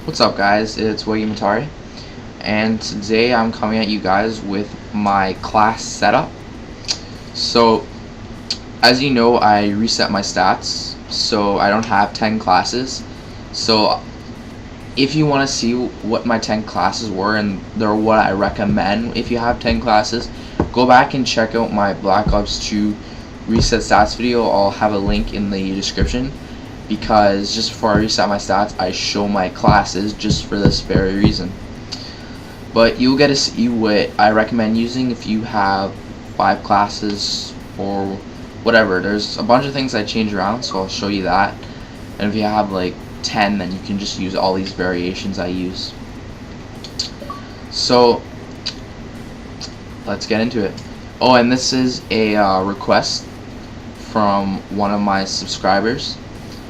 What's up, guys? It's Matarii, and today I'm coming at you guys with my class setup. So, as you know, I reset my stats, so I don't have 10 classes. So, if you want to see what my 10 classes were and they're what I recommend if you have 10 classes, go back and check out my Black Ops 2 reset stats video. I'll have a link in the description, because just before I reset my stats, I show my classes just for this very reason. But you'll get to see what I recommend using if you have 5 classes or whatever. There's a bunch of things I change around, so I'll show you that. And if you have like 10, then you can just use all these variations I use. So let's get into it. Oh, and this is a request from one of my subscribers.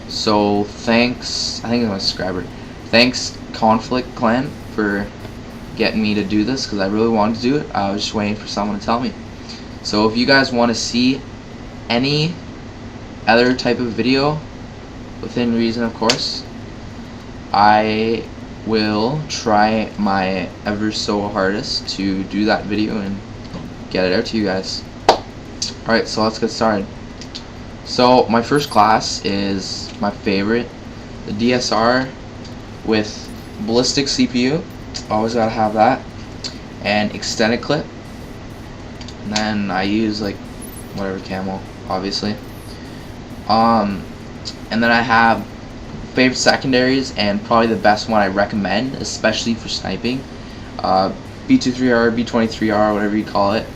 So thanks, I think it's my subscriber. Thanks Conflict Clan for getting me to do this, because I really wanted to do it. I was just waiting for someone to tell me. So if you guys want to see any other type of video, within reason of course, I will try my ever so hardest to do that video and get it out to you guys. Alright, so let's get started. So my first class is my favorite, the DSR with ballistic CPU. Always gotta have that, and extended clip. And then I use like whatever camo, obviously. And then I have favorite secondaries, and probably the best one I recommend, especially for sniping, B23R, B23R, whatever you call it,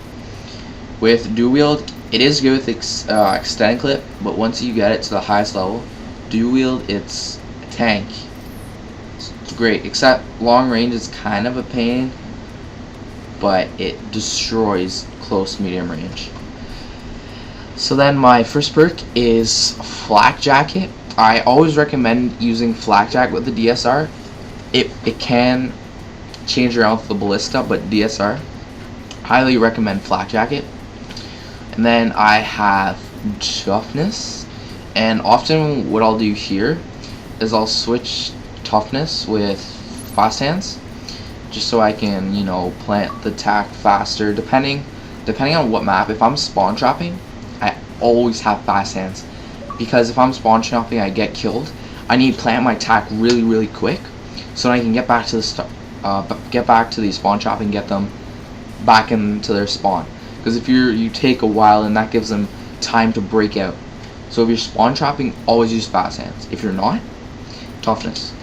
with dual wield. It is good with extended clip, but once you get it to the highest level, dual wield, it's a tank. It's great, except long range is kind of a pain, but it destroys close medium range. So then my first perk is flak jacket. I always recommend using flak jacket with the DSR. It can change around with the ballista, but DSR, highly recommend flak jacket. And then I have toughness, and often what I'll do here is I'll switch toughness with fast hands, just so I can, you know, plant the tack faster, depending on what map. If I'm spawn trapping, I always have fast hands, because if I'm spawn trapping I get killed, I need to plant my tack really quick so I can get back to the spawn trap and get them back into their spawn. Because if you take a while, and that gives them time to break out. So if you're spawn trapping, always use fast hands. If you're not, toughness.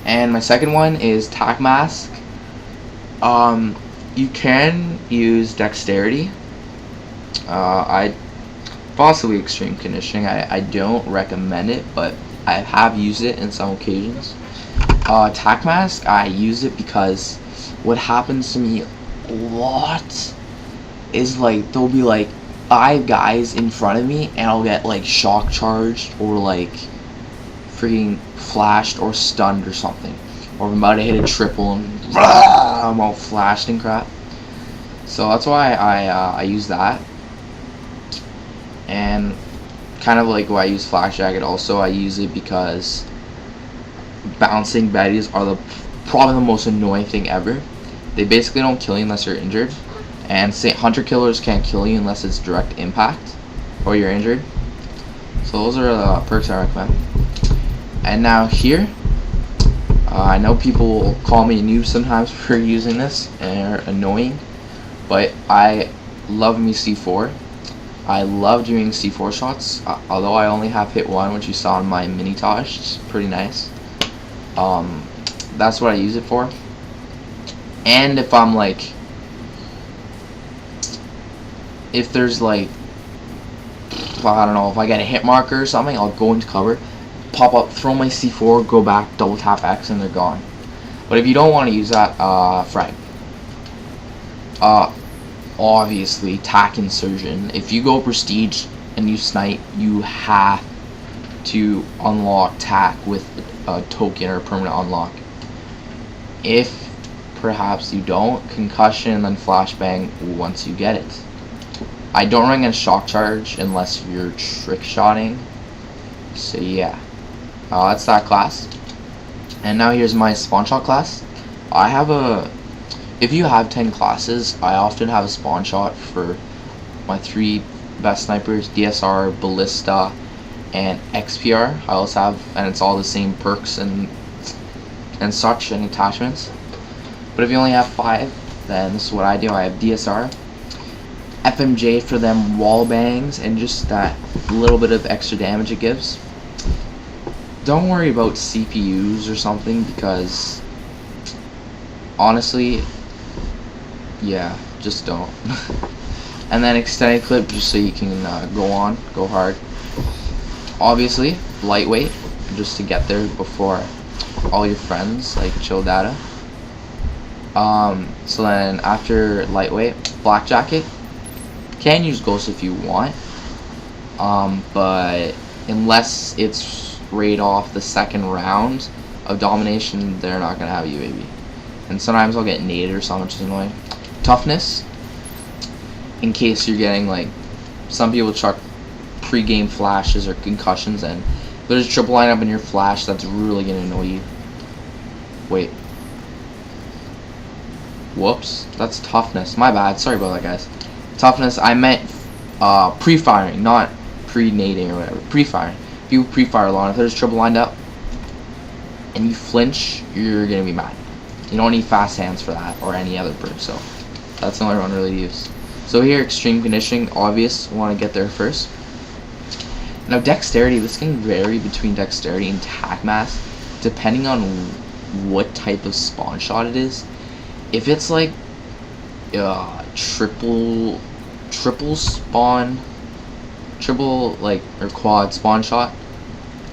And my second one is tack mask. You can use dexterity. I possibly extreme conditioning. I don't recommend it, but I have used it in some occasions. Tack mask, I use it because what happens to me a lot is, like, there'll be like 5 guys in front of me, and I'll get like shock charged or like freaking flashed or stunned or something, or I'm about to hit a triple and I'm all flashed and crap. So that's why I use that. And kind of like why I use flak jacket also, I use it because bouncing baddies are probably the most annoying thing ever. They basically don't kill you unless you're injured, and hunter killers can't kill you unless it's direct impact or you're injured. So those are the perks I recommend. And now here, I know people will call me a noob sometimes for using this, and they're annoying, but I love me C4. I love doing C4 shots, although I only have hit 1, which you saw in my mini Taj. It's pretty nice. That's what I use it for. And if I'm like, if there's like, I don't know, if I get a hit marker or something, I'll go into cover, pop up, throw my C4, go back, double tap X, and they're gone. But if you don't want to use that, frag. Obviously, tack insertion. If you go prestige and you snipe, you have to unlock tack with a token or a permanent unlock. If perhaps you don't, concussion and then flashbang once you get it. I don't run against shock charge unless you're trick shotting. So yeah, that's that class. And now here's my spawn shot class. I have a, if you have 10 classes, I often have a spawn shot for my 3 best snipers: DSR, Ballista, and XPR. I also have, and it's all the same perks and such and attachments. But if you only have 5, then this is what I do. I have DSR, FMJ for them wall bangs and just that little bit of extra damage it gives. Don't worry about CPUs or something, because honestly, yeah, just don't. And then extended clip just so you can go hard. Obviously, lightweight, just to get there before all your friends, like chill data. So then after lightweight, black jacket. Can use ghost if you want, but unless it's right off the second round of domination, they're not gonna have UAV. And sometimes I'll get naded or something, which is annoying. Toughness, in case you're getting, like, some people chuck pre-game flashes or concussions, and there's a triple lineup in your flash that's really gonna annoy you. Wait. Whoops, that's toughness. My bad. Sorry about that, guys. Toughness, I meant pre-firing, not pre-nading or whatever. Pre-firing. If you pre-fire a lot, if there's triple lined up and you flinch, you're gonna be mad. You don't need fast hands for that or any other perk, so that's the only one really to use. So here, extreme conditioning, obvious, want to get there first. Now dexterity, this can vary between dexterity and tac mass depending on what type of spawn shot it is. If it's like triple or quad spawn shot,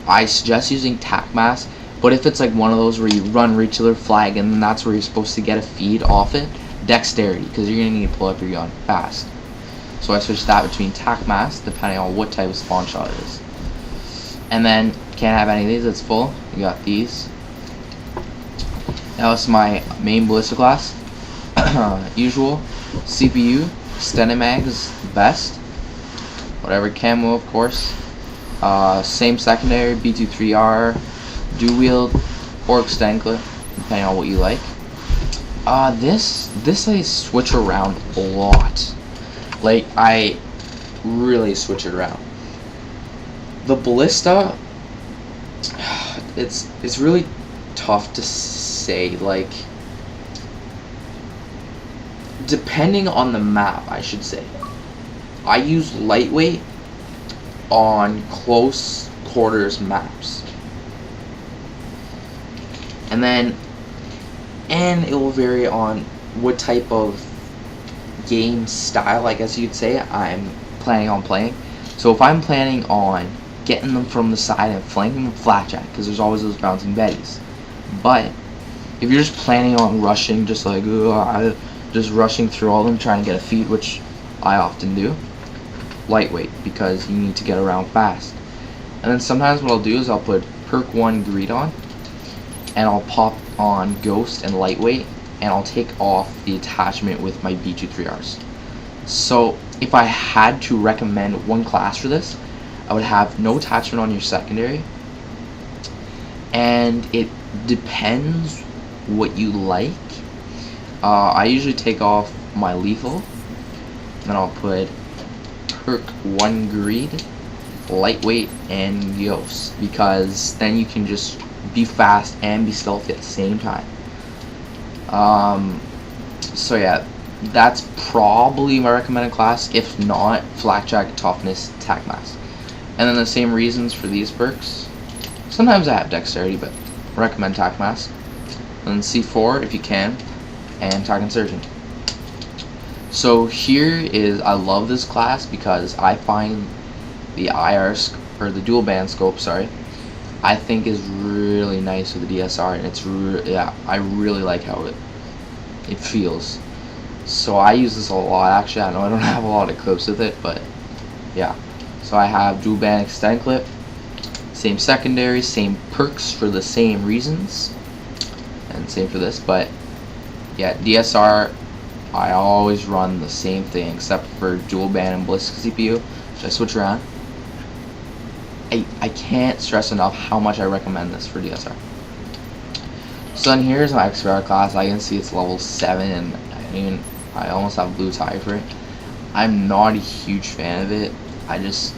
I suggest using tac mass. But if it's like one of those where you run regular flag and then that's where you're supposed to get a feed off it, dexterity, because you're gonna need to pull up your gun fast. So I switch that between tac mass depending on what type of spawn shot it is. And then can't have any of these, it's full. You got these. Now it's my main ballista class. Usual CPU, extended mag is the best. Whatever camo, of course. Same secondary, B23R, dual wield, or extend clip, depending on what you like. This I switch around a lot. Like, I really switch it around. The ballista, it's really tough to say, like, depending on the map, I should say. I use lightweight on close quarters maps, and it will vary on what type of game style, I guess you'd say, I'm planning on playing. So if I'm planning on getting them from the side and flanking them, flakjack, because there's always those bouncing betties. But if you're just planning on rushing, just like just rushing through all of them trying to get a feed, which I often do, lightweight, because you need to get around fast. And then sometimes what I'll do is I'll put perk 1 greed on, and I'll pop on ghost and lightweight, and I'll take off the attachment with my B23Rs. So if I had to recommend one class for this, I would have no attachment on your secondary, and it depends what you like. I usually take off my lethal, then I'll put perk 1 greed, lightweight, and ghost, because then you can just be fast and be stealthy at the same time. So yeah, that's probably my recommended class. If not, flakjack, toughness, tac mass. And then the same reasons for these perks. Sometimes I have dexterity, but I recommend tac mass. And then C4 if you can, and tac insurgent. So here is, I love this class because I find the or the dual band scope, sorry, I think is really nice with the DSR, and it's yeah, I really like how it feels. So I use this a lot. Actually, I know I don't have a lot of clips with it, but yeah. So I have dual band extend clip, same secondary, same perks for the same reasons, and same for this. But yeah, DSR, I always run the same thing except for dual band and ballistic CPU, which I switch around. I can't stress enough how much I recommend this for DSR. So then here's my XPR class. I can see it's level 7, and I almost have blue tie for it. I'm not a huge fan of it. I just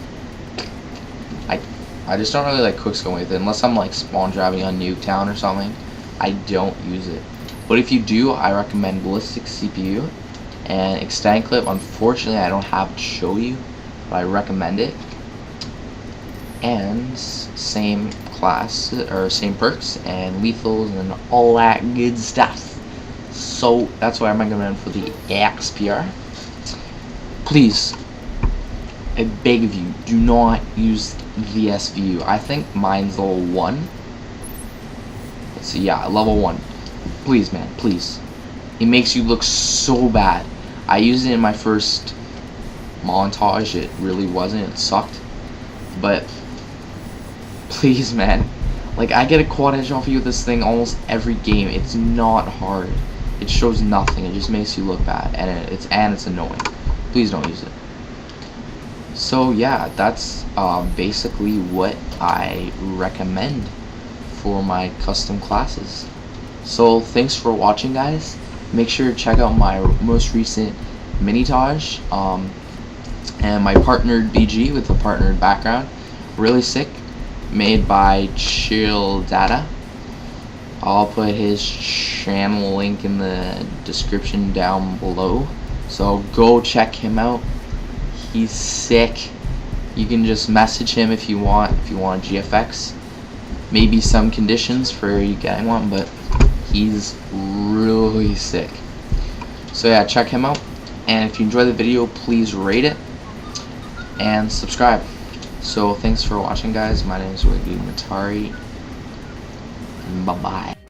don't really like quickscope with it unless I'm like spawn driving on Nuketown or something. I don't use it. But if you do, I recommend ballistic CPU and extend clip. Unfortunately, I don't have it to show you, but I recommend it. And same class or same perks and lethals and all that good stuff. So that's why I recommend for the XPR. Please, I beg of you, do not use the SVU. I think mine's level 1. Let's see, yeah, level 1. Please, man, please. It makes you look so bad. I used it in my first montage. It really wasn't. It sucked. But please, man. Like, I get a quad edge off you with this thing almost every game. It's not hard. It shows nothing. It just makes you look bad, and it's annoying. Please don't use it. So yeah, that's basically what I recommend for my custom classes. So thanks for watching, guys. Make sure to check out my most recent mini-tage and my partnered BG with a partnered background. Really sick. Made by Chill Data. I'll put his channel link in the description down below. So go check him out. He's sick. You can just message him if you want a GFX. Maybe some conditions for you getting one, but he's really sick. So yeah, check him out. And if you enjoy the video, please rate it and subscribe. So thanks for watching, guys. My name is Matarii. Bye bye.